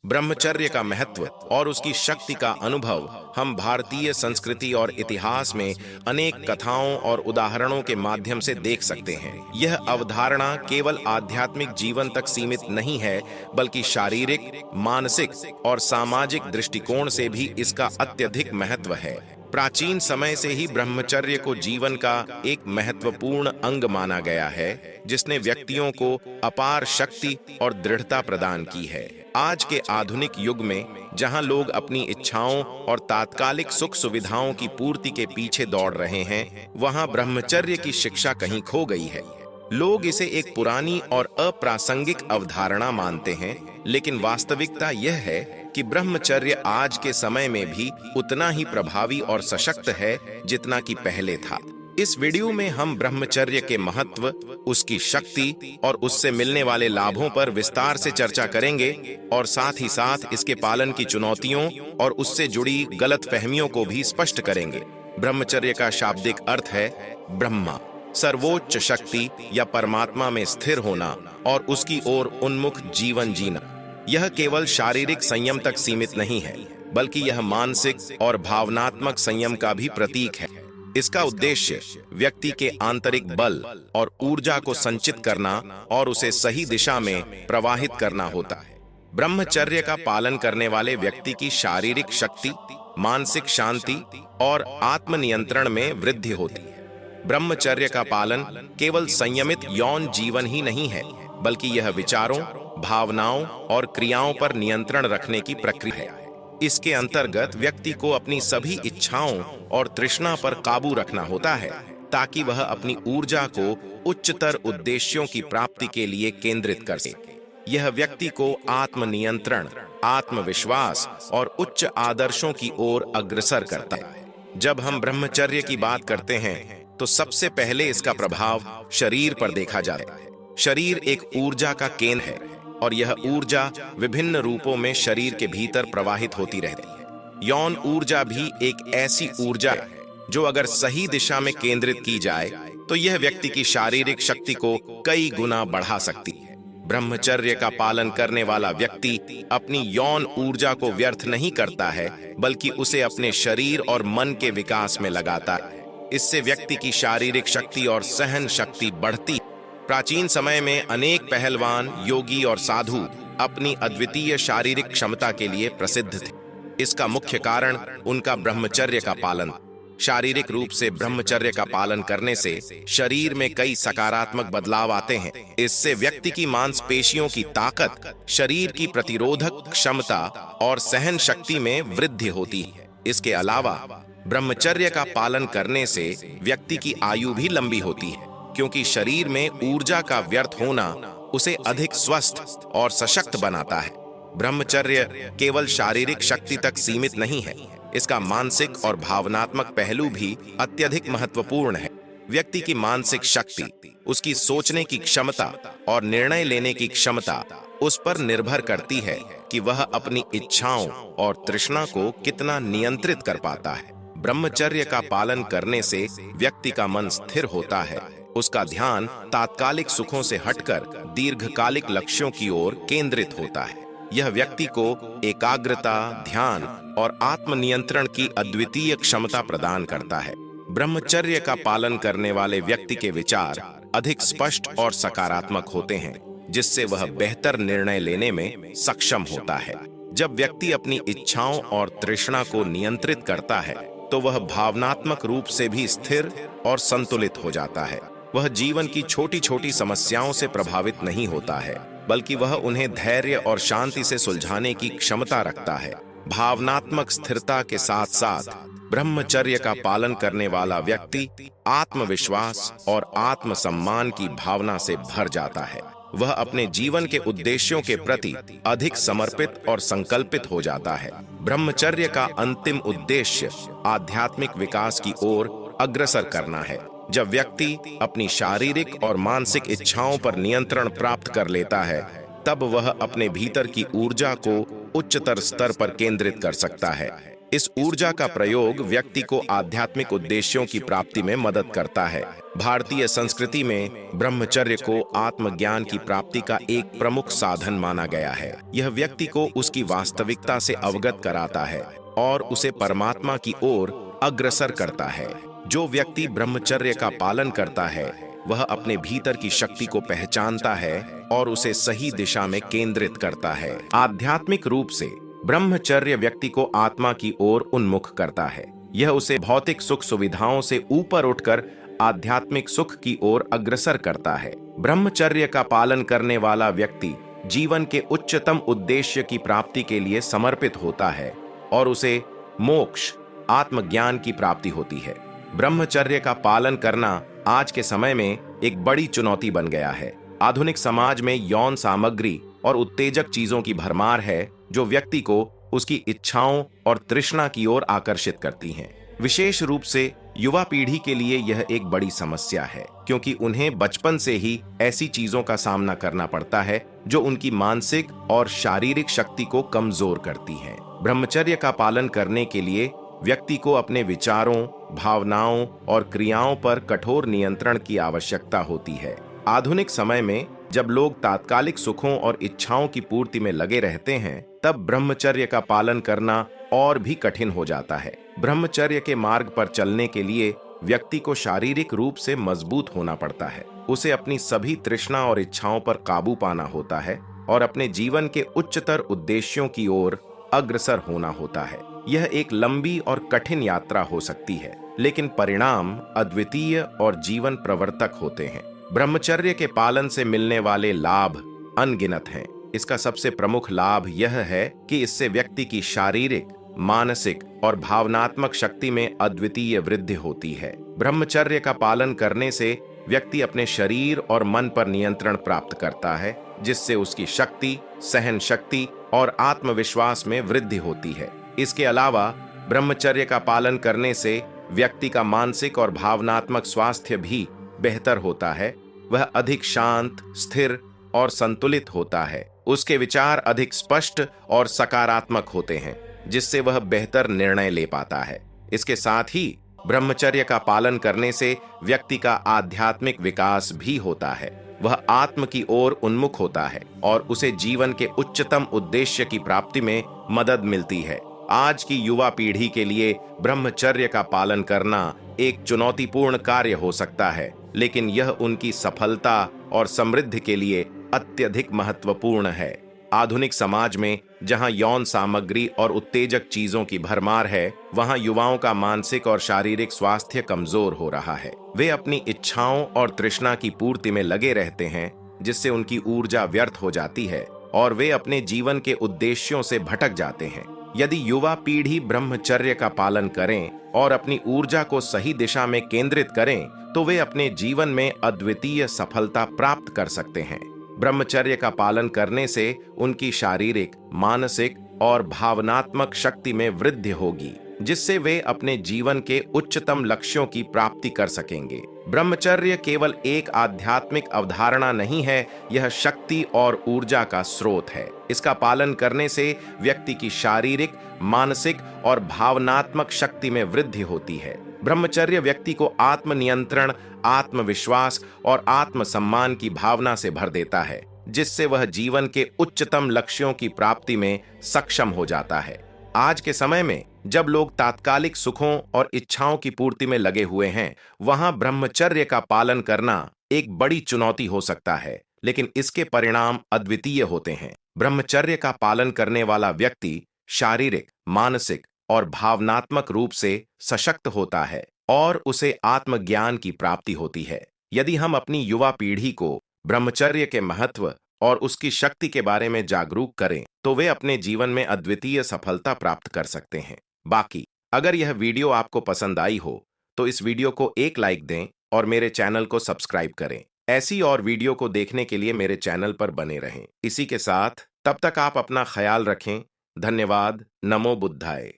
ब्रह्मचर्य का महत्व और उसकी शक्ति का अनुभव हम भारतीय संस्कृति और इतिहास में अनेक कथाओं और उदाहरणों के माध्यम से देख सकते हैं। यह अवधारणा केवल आध्यात्मिक जीवन तक सीमित नहीं है, बल्कि शारीरिक, मानसिक और सामाजिक दृष्टिकोण से भी इसका अत्यधिक महत्व है। प्राचीन समय से ही ब्रह्मचर्य को जीवन का एक महत्वपूर्ण अंग माना गया है, जिसने व्यक्तियों को अपार शक्ति और दृढ़ता प्रदान की है। आज के आधुनिक युग में जहां लोग अपनी इच्छाओं और तात्कालिक सुख सुविधाओं की पूर्ति के पीछे दौड़ रहे हैं, वहां ब्रह्मचर्य की शिक्षा कहीं खो गई है। लोग इसे एक पुरानी और अप्रासंगिक अवधारणा मानते हैं, लेकिन वास्तविकता यह है कि ब्रह्मचर्य आज के समय में भी उतना ही प्रभावी और सशक्त है जितना कि पहले था। इस वीडियो में हम ब्रह्मचर्य के महत्व, उसकी शक्ति और उससे मिलने वाले लाभों पर विस्तार से चर्चा करेंगे और साथ ही साथ इसके पालन की चुनौतियों और उससे जुड़ी गलतफहमियों को भी स्पष्ट करेंगे। ब्रह्मचर्य का शाब्दिक अर्थ है ब्रह्मा, सर्वोच्च शक्ति या परमात्मा में स्थिर होना और उसकी ओर उन्मुख जीवन जीना। यह केवल शारीरिक संयम तक सीमित नहीं है, बल्कि यह मानसिक और भावनात्मक संयम का भी प्रतीक है। इसका उद्देश्य व्यक्ति के आंतरिक बल और ऊर्जा को संचित करना और उसे सही दिशा में प्रवाहित करना होता है। ब्रह्मचर्य का पालन करने वाले व्यक्ति की शारीरिक शक्ति, मानसिक शांति और आत्मनियंत्रण में वृद्धि होती है। ब्रह्मचर्य का पालन केवल संयमित यौन जीवन ही नहीं है, बल्कि यह विचारों, भावनाओं और क्रियाओं पर नियंत्रण रखने की प्रक्रिया है। इसके अंतर्गत व्यक्ति को अपनी सभी इच्छाओं और तृष्णा पर काबू रखना होता है, ताकि वह अपनी ऊर्जा को उच्चतर उद्देश्यों की प्राप्ति के लिए केंद्रित कर सके। यह व्यक्ति को आत्मनियंत्रण, आत्मविश्वास और उच्च आदर्शों की ओर अग्रसर करता है। जब हम ब्रह्मचर्य की बात करते हैं, तो सबसे पहले इसका प्रभाव शरीर पर देखा जाता है। शरीर एक ऊर्जा का केंद्र है और यह ऊर्जा विभिन्न रूपों में शरीर के भीतर प्रवाहित होती रहती है। यौन ऊर्जा भी एक ऐसी ऊर्जा है जो अगर सही दिशा में केंद्रित की जाए तो यह व्यक्ति की शारीरिक शक्ति को कई गुना बढ़ा सकती है। ब्रह्मचर्य का पालन करने वाला व्यक्ति अपनी यौन ऊर्जा को व्यर्थ नहीं करता है, बल्कि उसे अपने शरीर और मन के विकास में लगाता है। इससे व्यक्ति की शारीरिक शक्ति और सहन शक्ति बढ़ती। प्राचीन समय में अनेक पहलवान, योगी और साधु अपनी अद्वितीय शारीरिक क्षमता के लिए प्रसिद्ध थे। इसका मुख्य कारण उनका ब्रह्मचर्य का पालन। शारीरिक रूप से ब्रह्मचर्य का पालन करने से शरीर में कई सकारात्मक बदलाव आते हैं। इससे व्यक्ति की मांसपेशियों की ताकत, शरीर की प्रतिरोधक क्षमता और सहन शक्ति में वृद्धि होती है। इसके अलावा ब्रह्मचर्य का पालन करने से व्यक्ति की आयु भी लंबी होती है, क्योंकि शरीर में ऊर्जा का व्यर्थ होना उसे अधिक स्वस्थ और सशक्त बनाता है। ब्रह्मचर्य केवल शारीरिक शक्ति तक सीमित नहीं है, इसका मानसिक और भावनात्मक पहलू भी अत्यधिक महत्वपूर्ण है। व्यक्ति की मानसिक शक्ति, उसकी सोचने की क्षमता और निर्णय लेने की क्षमता उस पर निर्भर करती है कि वह अपनी इच्छाओं और तृष्णा को कितना नियंत्रित कर पाता है। ब्रह्मचर्य का पालन करने से व्यक्ति का मन स्थिर होता है, उसका ध्यान तात्कालिक सुखों से हटकर दीर्घकालिक लक्ष्यों की ओर केंद्रित होता है। यह व्यक्ति को एकाग्रता, ध्यान और आत्मनियंत्रण की अद्वितीय क्षमता प्रदान करता है। ब्रह्मचर्य का पालन करने वाले व्यक्ति के विचार अधिक स्पष्ट और सकारात्मक होते हैं, जिससे वह बेहतर निर्णय लेने में सक्षम होता है। जब व्यक्ति अपनी इच्छाओं और तृष्णा को नियंत्रित करता है, तो वह भावनात्मक रूप से भी स्थिर और संतुलित हो जाता है। वह जीवन की छोटी छोटी समस्याओं से प्रभावित नहीं होता है, बल्कि वह उन्हें धैर्य और शांति से सुलझाने की क्षमता रखता है। भावनात्मक स्थिरता के साथ साथ ब्रह्मचर्य का पालन करने वाला व्यक्ति आत्मविश्वास और आत्मसम्मान की भावना से भर जाता है। वह अपने जीवन के उद्देश्यों के प्रति अधिक समर्पित और संकल्पित हो जाता है। ब्रह्मचर्य का अंतिम उद्देश्य आध्यात्मिक विकास की ओर अग्रसर करना है। जब व्यक्ति अपनी शारीरिक और मानसिक इच्छाओं पर नियंत्रण प्राप्त कर लेता है, तब वह अपने भीतर की ऊर्जा को उच्चतर स्तर पर केंद्रित कर सकता है। इस ऊर्जा का प्रयोग व्यक्ति को आध्यात्मिक उद्देश्यों की प्राप्ति में मदद करता है। भारतीय संस्कृति में ब्रह्मचर्य को आत्मज्ञान की प्राप्ति का एक प्रमुख साधन माना गया है। यह व्यक्ति को उसकी वास्तविकता से अवगत कराता है और उसे परमात्मा की ओर अग्रसर करता है। जो व्यक्ति ब्रह्मचर्य का पालन करता है वह अपने भीतर की शक्ति को पहचानता है और उसे सही दिशा में केंद्रित करता है। आध्यात्मिक रूप से ब्रह्मचर्य व्यक्ति को आत्मा की ओर उन्मुख करता है। यह उसे भौतिक सुख सुविधाओं से ऊपर उठकर आध्यात्मिक सुख की ओर अग्रसर करता है। ब्रह्मचर्य का पालन करने वाला व्यक्ति जीवन के उच्चतम उद्देश्य की प्राप्ति के लिए समर्पित होता है और उसे मोक्ष, आत्मज्ञान की प्राप्ति होती है। ब्रह्मचर्य का पालन करना आज के समय में एक बड़ी चुनौती बन गया है। आधुनिक समाज में यौन सामग्री और उत्तेजक चीजों की भरमार है जो व्यक्ति को उसकी इच्छाओं और तृष्णा की ओर आकर्षित करती हैं। विशेष रूप से युवा पीढ़ी के लिए यह एक बड़ी समस्या है, क्योंकि उन्हें बचपन से ही ऐसी चीजों का सामना करना पड़ता है जो उनकी मानसिक और शारीरिक शक्ति को कमजोर करती हैं। ब्रह्मचर्य का पालन करने के लिए व्यक्ति को अपने विचारों, भावनाओं और क्रियाओं पर कठोर नियंत्रण की आवश्यकता होती है। आधुनिक समय में जब लोग तात्कालिक सुखों और इच्छाओं की पूर्ति में लगे रहते हैं, तब ब्रह्मचर्य का पालन करना और भी कठिन हो जाता है। ब्रह्मचर्य के मार्ग पर चलने के लिए व्यक्ति को शारीरिक रूप से मजबूत होना पड़ता है। उसे अपनी सभी तृष्णा और इच्छाओं पर काबू पाना होता है और अपने जीवन के उच्चतर उद्देश्यों की ओर अग्रसर होना होता है। यह एक लंबी और कठिन यात्रा हो सकती है, लेकिन परिणाम अद्वितीय और जीवन प्रवर्तक होते हैं। ब्रह्मचर्य के पालन से मिलने वाले लाभ अनगिनत हैं। इसका सबसे प्रमुख लाभ यह है कि इससे व्यक्ति की शारीरिक, मानसिक और भावनात्मक शक्ति में अद्वितीय वृद्धि होती है। ब्रह्मचर्य का पालन करने से व्यक्ति अपने शरीर और मन पर नियंत्रण प्राप्त करता है, जिससे उसकी शक्ति, सहन शक्ति और आत्मविश्वास में वृद्धि होती है। इसके अलावा ब्रह्मचर्य का पालन करने से व्यक्ति का मानसिक और भावनात्मक स्वास्थ्य भी बेहतर होता है। वह अधिक शांत, स्थिर और संतुलित होता है। उसके विचार अधिक स्पष्ट और सकारात्मक होते हैं, जिससे वह बेहतर निर्णय ले पाता है। इसके साथ ही ब्रह्मचर्य का पालन करने से व्यक्ति का आध्यात्मिक विकास भी होता है। वह आत्म की ओर उन्मुख होता है और उसे जीवन के उच्चतम उद्देश्य की प्राप्ति में मदद मिलती है। आज की युवा पीढ़ी के लिए ब्रह्मचर्य का पालन करना एक चुनौतीपूर्ण कार्य हो सकता है, लेकिन यह उनकी सफलता और समृद्धि के लिए अत्यधिक महत्वपूर्ण है। आधुनिक समाज में जहां यौन सामग्री और उत्तेजक चीजों की भरमार है, वहां युवाओं का मानसिक और शारीरिक स्वास्थ्य कमजोर हो रहा है। वे अपनी इच्छाओं और तृष्णा की पूर्ति में लगे रहते हैं, जिससे उनकी ऊर्जा व्यर्थ हो जाती है और वे अपने जीवन के उद्देश्यों से भटक जाते हैं। यदि युवा पीढ़ी ब्रह्मचर्य का पालन करें और अपनी ऊर्जा को सही दिशा में केंद्रित करें, तो वे अपने जीवन में अद्वितीय सफलता प्राप्त कर सकते हैं। ब्रह्मचर्य का पालन करने से उनकी शारीरिक, मानसिक और भावनात्मक शक्ति में वृद्धि होगी, जिससे वे अपने जीवन के उच्चतम लक्ष्यों की प्राप्ति कर सकेंगे। ब्रह्मचर्य केवल एक आध्यात्मिक अवधारणा नहीं है, यह शक्ति और ऊर्जा का स्रोत है। इसका पालन करने से व्यक्ति की शारीरिक, मानसिक और भावनात्मक शक्ति में वृद्धि होती है। ब्रह्मचर्य व्यक्ति को आत्मनियंत्रण, आत्मविश्वास और आत्मसम्मान की भावना से भर देता है, जिससे वह जीवन के उच्चतम लक्ष्यों की प्राप्ति में सक्षम हो जाता है। आज के समय में जब लोग तात्कालिक सुखों और इच्छाओं की पूर्ति में लगे हुए हैं, वहां ब्रह्मचर्य का पालन करना एक बड़ी चुनौती हो सकता है, लेकिन इसके परिणाम अद्वितीय होते हैं। ब्रह्मचर्य का पालन करने वाला व्यक्ति शारीरिक, मानसिक और भावनात्मक रूप से सशक्त होता है और उसे आत्मज्ञान की प्राप्ति होती है। यदि हम अपनी युवा पीढ़ी को ब्रह्मचर्य के महत्व और उसकी शक्ति के बारे में जागरूक करें, तो वे अपने जीवन में अद्वितीय सफलता प्राप्त कर सकते हैं। बाकी अगर यह वीडियो आपको पसंद आई हो तो इस वीडियो को एक लाइक दें और मेरे चैनल को सब्सक्राइब करें। ऐसी और वीडियो को देखने के लिए मेरे चैनल पर बने रहें। इसी के साथ तब तक आप अपना ख्याल रखें। धन्यवाद। नमो बुद्धाय।